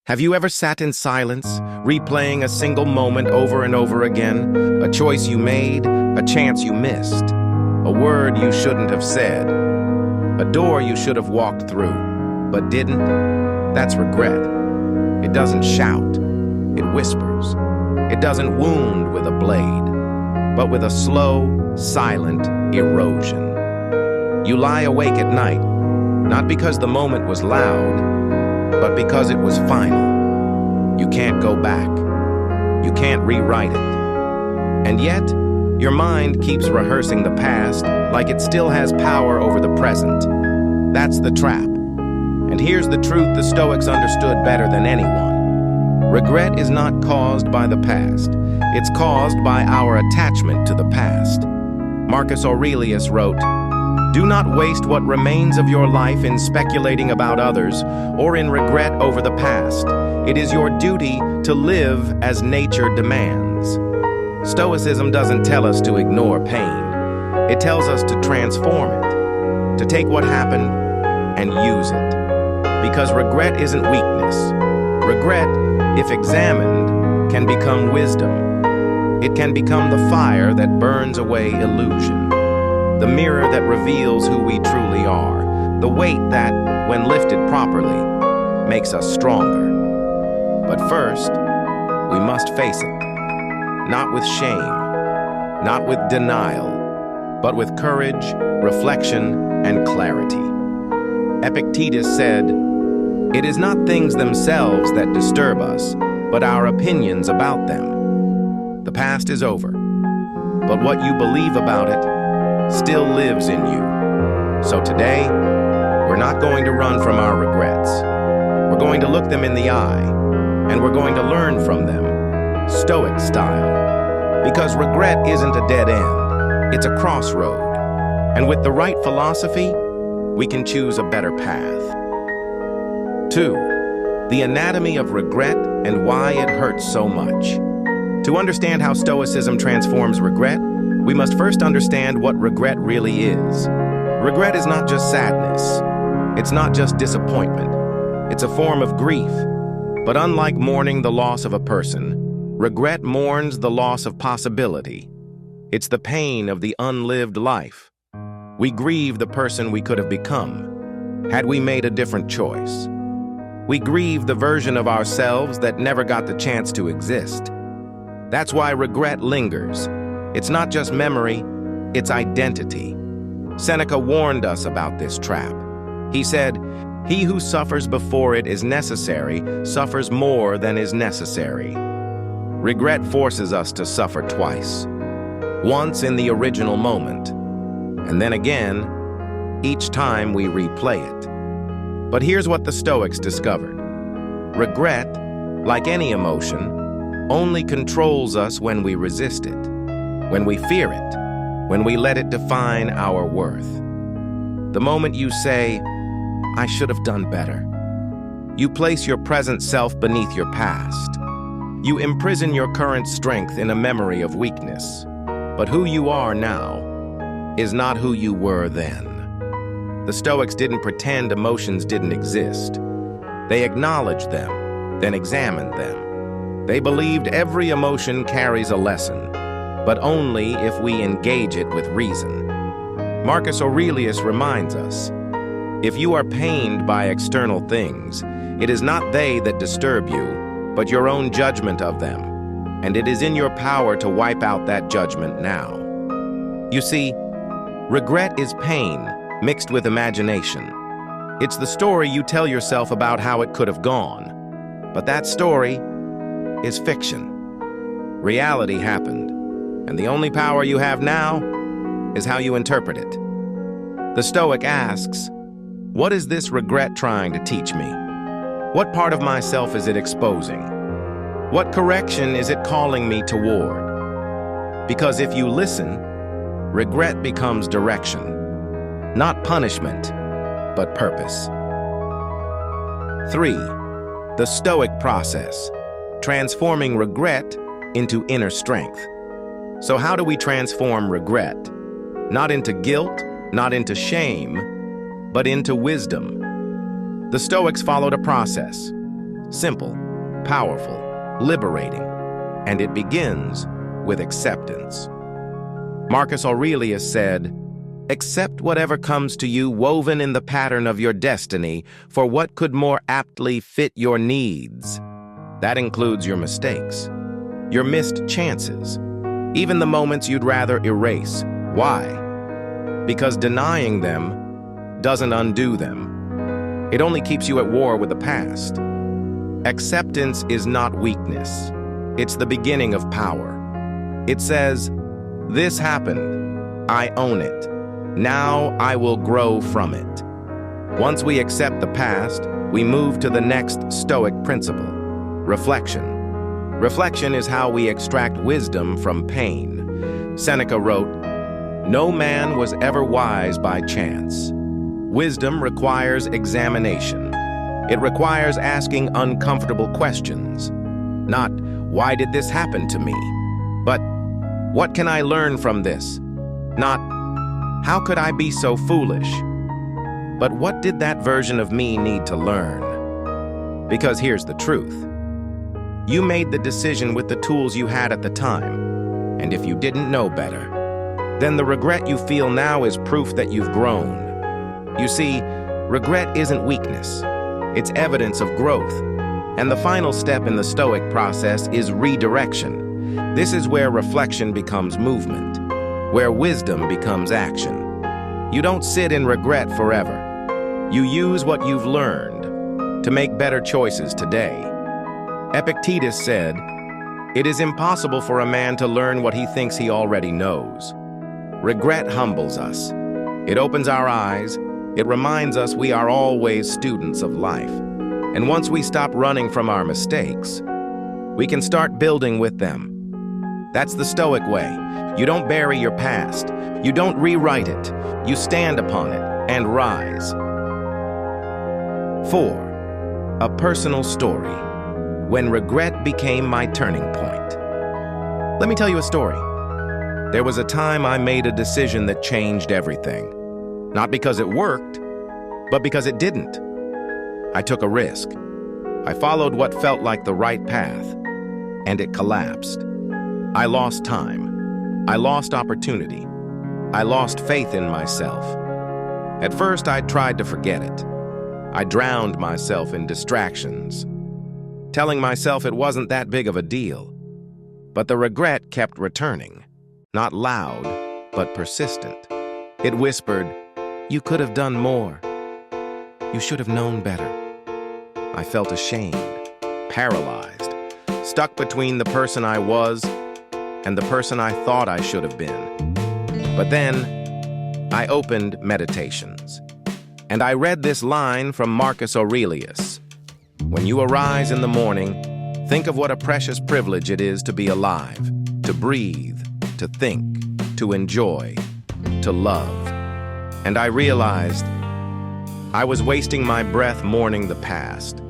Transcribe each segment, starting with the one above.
Have you ever sat in silence, replaying a single moment over and over again? A choice you made, a chance you missed, a word you shouldn't have said, a door you should have walked through, but didn't? That's regret. It doesn't shout, it whispers. It doesn't wound with a blade, but with a slow, silent erosion. You lie awake at night, not because the moment was loud, but because it was final. You can't go back. You can't rewrite it. And yet, your mind keeps rehearsing the past like it still has power over the present. That's the trap. And here's the truth the Stoics understood better than anyone. Regret is not caused by the past. It's caused by our attachment to the past. Marcus Aurelius wrote, "Do not waste what remains of your life in speculating about others or in regret over the past. It is your duty to live as nature demands." Stoicism doesn't tell us to ignore pain. It tells us to transform it, to take what happened and use it. Because regret isn't weakness. Regret, if examined, can become wisdom. It can become the fire that burns away illusion. The mirror that reveals who we truly are, the weight that, when lifted properly, makes us stronger. But first, we must face it, not with shame, not with denial, but with courage, reflection, and clarity. Epictetus said, "It is not things themselves that disturb us, but our opinions about them." The past is over, but what you believe about it still lives in you. So today, we're not going to run from our regrets. We're going to look them in the eye, and we're going to learn from them, Stoic style. Because regret isn't a dead end, it's a crossroad. And with the right philosophy, we can choose a better path. 2. The anatomy of regret and why it hurts so much. To understand how Stoicism transforms regret, we must first understand what regret really is. Regret is not just sadness. It's not just disappointment. It's a form of grief. But unlike mourning the loss of a person, regret mourns the loss of possibility. It's the pain of the unlived life. We grieve the person we could have become, had we made a different choice. We grieve the version of ourselves that never got the chance to exist. That's why regret lingers. It's not just memory, it's identity. Seneca warned us about this trap. He said, "He who suffers before it is necessary suffers more than is necessary." Regret forces us to suffer twice. Once in the original moment, and then again, each time we replay it. But here's what the Stoics discovered. Regret, like any emotion, only controls us when we resist it, when we fear it, when we let it define our worth. The moment you say, "I should have done better," you place your present self beneath your past. You imprison your current strength in a memory of weakness. But who you are now is not who you were then. The Stoics didn't pretend emotions didn't exist. They acknowledged them, then examined them. They believed every emotion carries a lesson, but only if we engage it with reason. Marcus Aurelius reminds us, if you are pained by external things, it is not they that disturb you, but your own judgment of them, and it is in your power to wipe out that judgment now. You see, regret is pain mixed with imagination. It's the story you tell yourself about how it could have gone, but that story is fiction. Reality happened, and the only power you have now is how you interpret it. The Stoic asks, what is this regret trying to teach me? What part of myself is it exposing? What correction is it calling me toward? Because if you listen, regret becomes direction, not punishment, but purpose. 3. The Stoic process. Transforming regret into inner strength. So how do we transform regret? Not into guilt, not into shame, but into wisdom. The Stoics followed a process. simple, powerful, liberating, and it begins with acceptance. Marcus Aurelius said, "Accept whatever comes to you woven in the pattern of your destiny, for what could more aptly fit your needs?" That includes your mistakes, your missed chances, even the moments you'd rather erase. Why? Because denying them doesn't undo them. It only keeps you at war with the past. Acceptance is not weakness. It's the beginning of power. It says, "This happened. I own it. Now I will grow from it." Once we accept the past, we move to the next Stoic principle, reflection. Reflection is how we extract wisdom from pain. Seneca wrote, "No man was ever wise by chance." Wisdom requires examination. It requires asking uncomfortable questions. Not, "Why did this happen to me?" but, "What can I learn from this?" Not, "How could I be so foolish?" but, "What did that version of me need to learn?" Because here's the truth. You made the decision with the tools you had at the time, and if you didn't know better, then the regret you feel now is proof that you've grown. You see, regret isn't weakness. It's evidence of growth. And the final step in the Stoic process is redirection. This is where reflection becomes movement, where wisdom becomes action. You don't sit in regret forever. You use what you've learned to make better choices today. Epictetus said, "It is impossible for a man to learn what he thinks he already knows." Regret humbles us. It opens our eyes. It reminds us we are always students of life. And once we stop running from our mistakes, we can start building with them. That's the Stoic way. You don't bury your past. You don't rewrite it. You stand upon it and rise. 4. A personal story. When regret became my turning point. Let me tell you a story. There was a time I made a decision that changed everything. Not because it worked, but because it didn't. I took a risk. I followed what felt like the right path, and it collapsed. I lost time. I lost opportunity. I lost faith in myself. At first, I tried to forget it. I drowned myself in distractions, telling myself it wasn't that big of a deal. But the regret kept returning, not loud, but persistent. It whispered, "You could have done more. You should have known better." I felt ashamed, paralyzed, stuck between the person I was and the person I thought I should have been. But then, I opened Meditations, and I read this line from Marcus Aurelius. "When you arise in the morning, think of what a precious privilege it is to be alive, to breathe, to think, to enjoy, to love." And I realized I was wasting my breath mourning the past,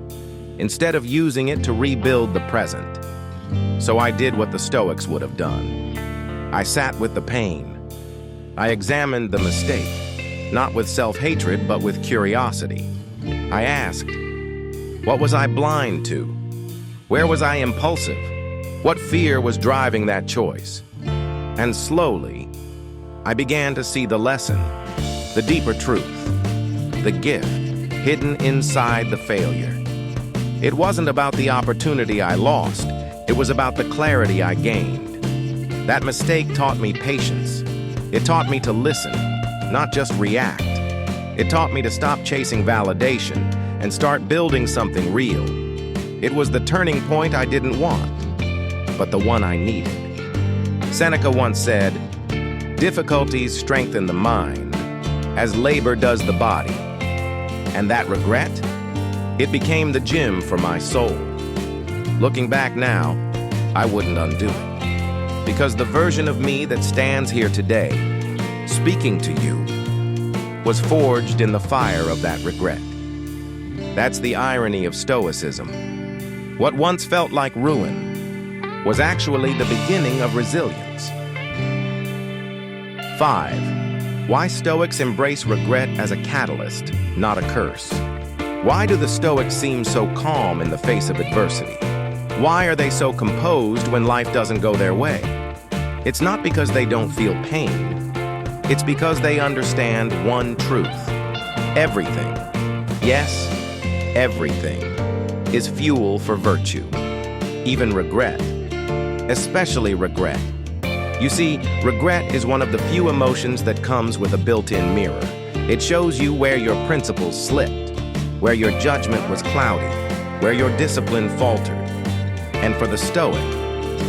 instead of using it to rebuild the present. So I did what the Stoics would have done. I sat with the pain. I examined the mistake, not with self-hatred, but with curiosity. I asked, what was I blind to? Where was I impulsive? What fear was driving that choice? And slowly, I began to see the lesson, the deeper truth, the gift hidden inside the failure. It wasn't about the opportunity I lost. It was about the clarity I gained. That mistake taught me patience. It taught me to listen, not just react. It taught me to stop chasing validation and start building something real. It was the turning point I didn't want, but the one I needed. Seneca once said, "Difficulties strengthen the mind, as labor does the body." And that regret, it became the gym for my soul. Looking back now, I wouldn't undo it. Because the version of me that stands here today, speaking to you, was forged in the fire of that regret. That's the irony of Stoicism. What once felt like ruin was actually the beginning of resilience. 5. Why Stoics embrace regret as a catalyst, not a curse. Why do the Stoics seem so calm in the face of adversity? Why are they so composed when life doesn't go their way? It's not because they don't feel pain. It's because they understand one truth. Everything, yes, everything, is fuel for virtue. Even regret, especially regret. You see, regret is one of the few emotions that comes with a built-in mirror. It shows you where your principles slipped, where your judgment was cloudy, where your discipline faltered. And for the Stoic,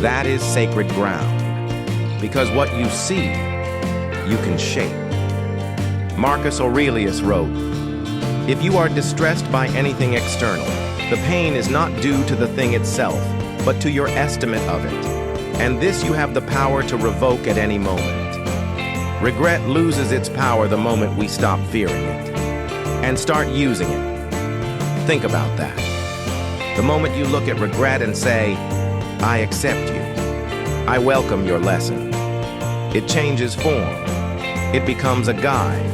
that is sacred ground. Because what you see, you can shape. Marcus Aurelius wrote, "If you are distressed by anything external, the pain is not due to the thing itself, but to your estimate of it. And this you have the power to revoke at any moment." Regret loses its power the moment we stop fearing it and start using it. Think about that. The moment you look at regret and say, "I accept you. I welcome your lesson," it changes form. It becomes a guide.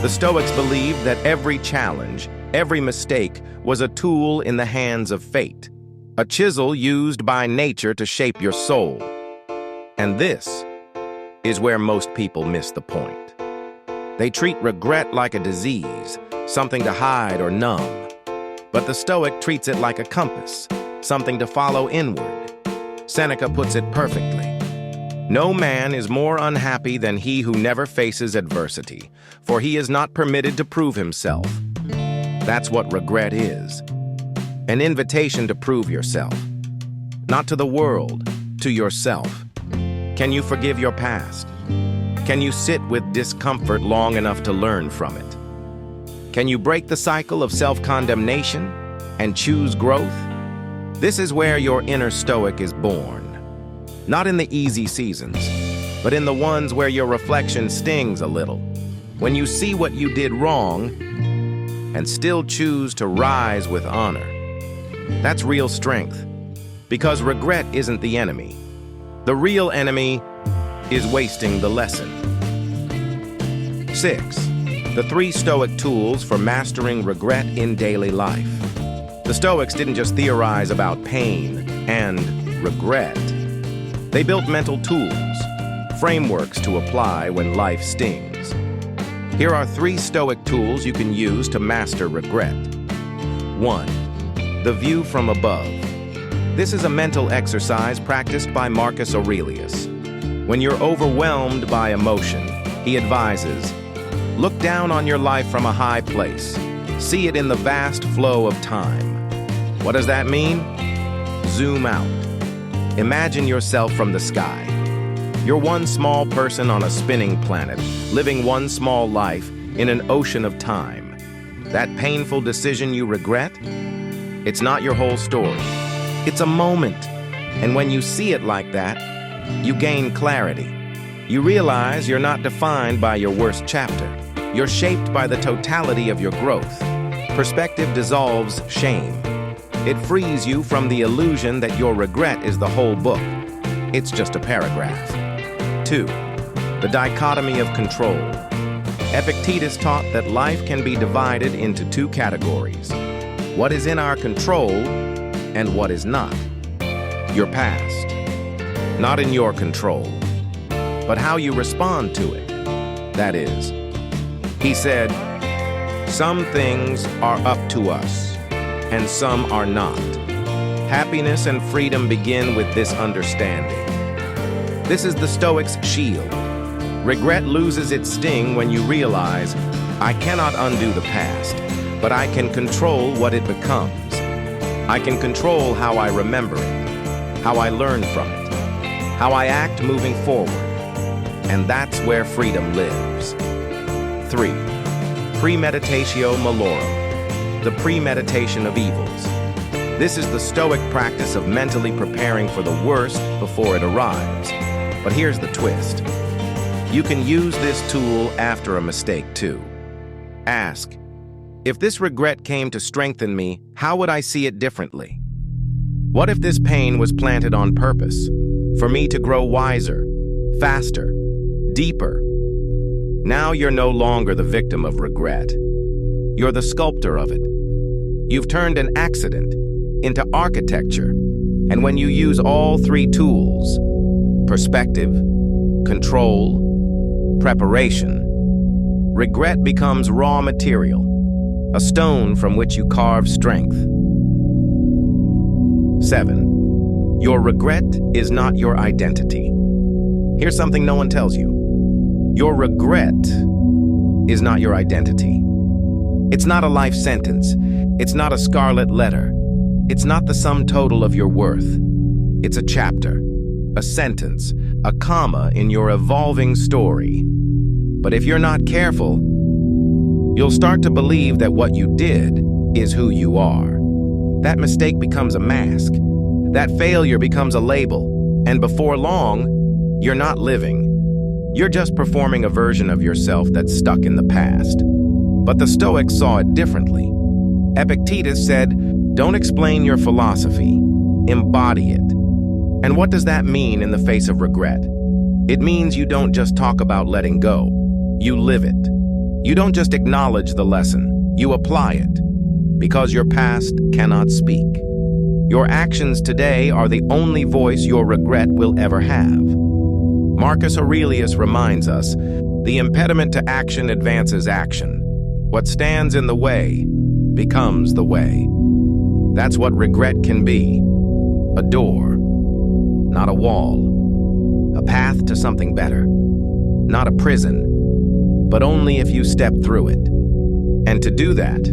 The Stoics believed that every challenge, every mistake, was a tool in the hands of fate, a chisel used by nature to shape your soul. And this is where most people miss the point. They treat regret like a disease, something to hide or numb. But the Stoic treats it like a compass, something to follow inward. Seneca puts it perfectly. "No man is more unhappy than he who never faces adversity, for he is not permitted to prove himself." That's what regret is. An invitation to prove yourself. Not to the world, to yourself. Can you forgive your past? Can you sit with discomfort long enough to learn from it? Can you break the cycle of self-condemnation and choose growth? This is where your inner Stoic is born. Not in the easy seasons, but in the ones where your reflection stings a little. When you see what you did wrong and still choose to rise with honor. That's real strength, because regret isn't the enemy. The real enemy is wasting the lesson. 6. The 3 Stoic tools for mastering regret in daily life. The Stoics didn't just theorize about pain and regret. They built mental tools, frameworks to apply when life stings. Here are 3 Stoic tools you can use to master regret. 1. The view from above. This is a mental exercise practiced by Marcus Aurelius. When you're overwhelmed by emotion, he advises, look down on your life from a high place. See it in the vast flow of time. What does that mean? Zoom out. Imagine yourself from the sky. You're one small person on a spinning planet, living one small life in an ocean of time. That painful decision you regret? It's not your whole story. It's a moment. And when you see it like that, you gain clarity. You realize you're not defined by your worst chapter. You're shaped by the totality of your growth. Perspective dissolves shame. It frees you from the illusion that your regret is the whole book. It's just a paragraph. 2. The Dichotomy of Control. Epictetus taught that life can be divided into 2 categories. What is in our control and what is not. Your past. Not in your control, but how you respond to it. That is. He said, some things are up to us, and some are not. Happiness and freedom begin with this understanding. This is the Stoic's shield. Regret loses its sting when you realize, I cannot undo the past, but I can control what it becomes. I can control how I remember it, how I learn from it, how I act moving forward. And that's where freedom lives. 3. Premeditatio malorum, the premeditation of evils. This is the Stoic practice of mentally preparing for the worst before it arrives. But here's the twist. You can use this tool after a mistake too. Ask, if this regret came to strengthen me, how would I see it differently? What if this pain was planted on purpose, for me to grow wiser, faster, deeper? Now you're no longer the victim of regret. You're the sculptor of it. You've turned an accident into architecture. And when you use all three tools, perspective, control, preparation, regret becomes raw material, a stone from which you carve strength. 7. Your regret is not your identity. Here's something no one tells you. Your regret is not your identity. It's not a life sentence. It's not a scarlet letter. It's not the sum total of your worth. It's a chapter, a sentence, a comma in your evolving story. But if you're not careful, you'll start to believe that what you did is who you are. That mistake becomes a mask. That failure becomes a label. And before long, you're not living. You're just performing a version of yourself that's stuck in the past. But the Stoics saw it differently. Epictetus said, "Don't explain your philosophy, embody it." And what does that mean in the face of regret? It means you don't just talk about letting go, you live it. You don't just acknowledge the lesson, you apply it. Because your past cannot speak. Your actions today are the only voice your regret will ever have. Marcus Aurelius reminds us, the impediment to action advances action. What stands in the way becomes the way. That's what regret can be. A door, not a wall. A path to something better. Not a prison, but only if you step through it. And to do that,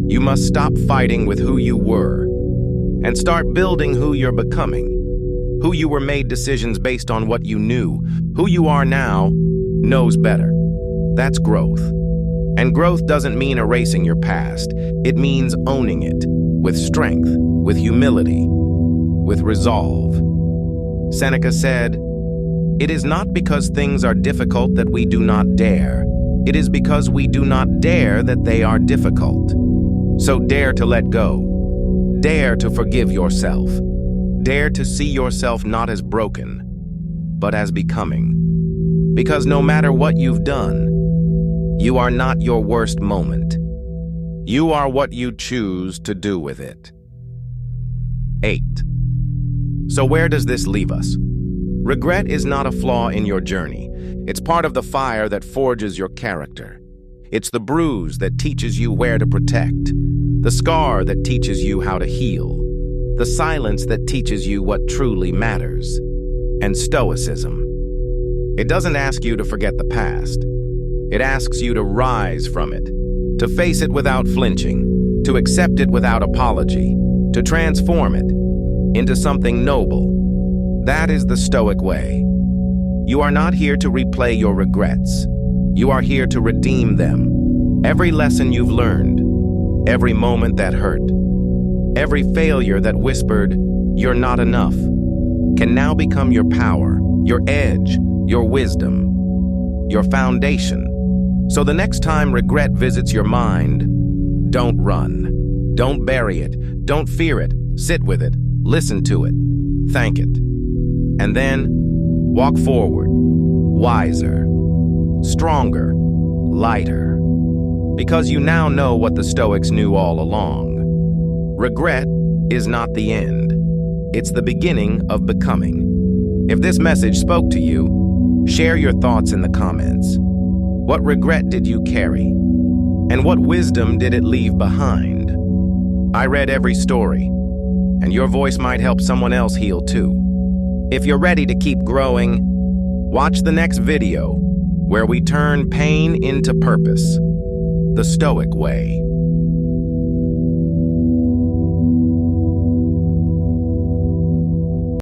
you must stop fighting with who you were and start building who you're becoming. Who you were made decisions based on what you knew. Who you are now knows better. That's growth. And growth doesn't mean erasing your past. It means owning it with strength, with humility, with resolve. Seneca said, "It is not because things are difficult that we do not dare. It is because we do not dare that they are difficult." So dare to let go. Dare to forgive yourself. Dare to see yourself not as broken, but as becoming. Because no matter what you've done, you are not your worst moment. You are what you choose to do with it. 8. So where does this leave us? Regret is not a flaw in your journey. It's part of the fire that forges your character. It's the bruise that teaches you where to protect, the scar that teaches you how to heal, the silence that teaches you what truly matters. And Stoicism. It doesn't ask you to forget the past. It asks you to rise from it, to face it without flinching, to accept it without apology, to transform it into something noble. That is the Stoic way. You are not here to replay your regrets. You are here to redeem them. Every lesson you've learned, every moment that hurt, every failure that whispered, "You're not enough," can now become your power, your edge, your wisdom, your foundation. So the next time regret visits your mind, don't run. Don't bury it. Don't fear it. Sit with it. Listen to it. Thank it. And then walk forward, wiser, stronger, lighter. Because you now know what the Stoics knew all along. Regret is not the end. It's the beginning of becoming. If this message spoke to you, share your thoughts in the comments. What regret did you carry? And what wisdom did it leave behind? I read every story, and your voice might help someone else heal too. If you're ready to keep growing, watch the next video where we turn pain into purpose, the Stoic way.